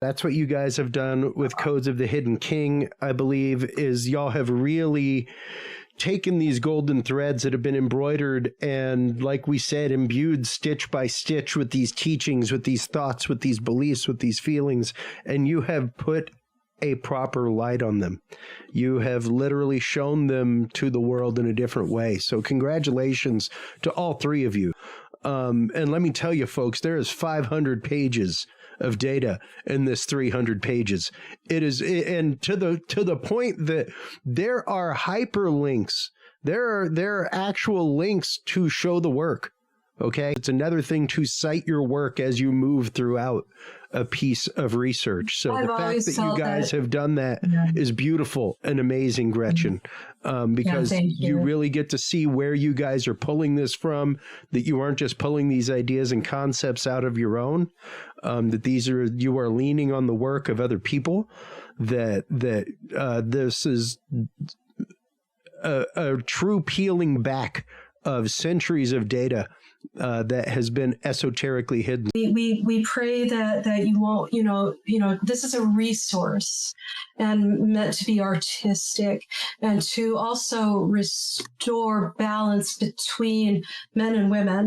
That's what you guys have done with Codes of the Hidden King, I believe, is y'all have really taken these golden threads that have been embroidered and, like we said, imbued stitch by stitch with these teachings, with these thoughts, with these beliefs, with these feelings, and you have put a proper light on them. You have literally shown them to the world in a different way. So congratulations to all three of you. And let me tell you, folks, there is 500 pages of data in this 300 pages. It is, and to the point that there are hyperlinks. There are actual links to show the work. Okay. It's another thing to cite your work as you move throughout a piece of research. So the fact that you guys have done that is beautiful and amazing, Gretchen, because you really get to see where you guys are pulling this from, that you aren't just pulling these ideas and concepts out of your own, that you are leaning on the work of other people, that this is a true peeling back of centuries of data that has been esoterically hidden. We pray that you won't, this is a resource and meant to be artistic and to also restore balance between men and women.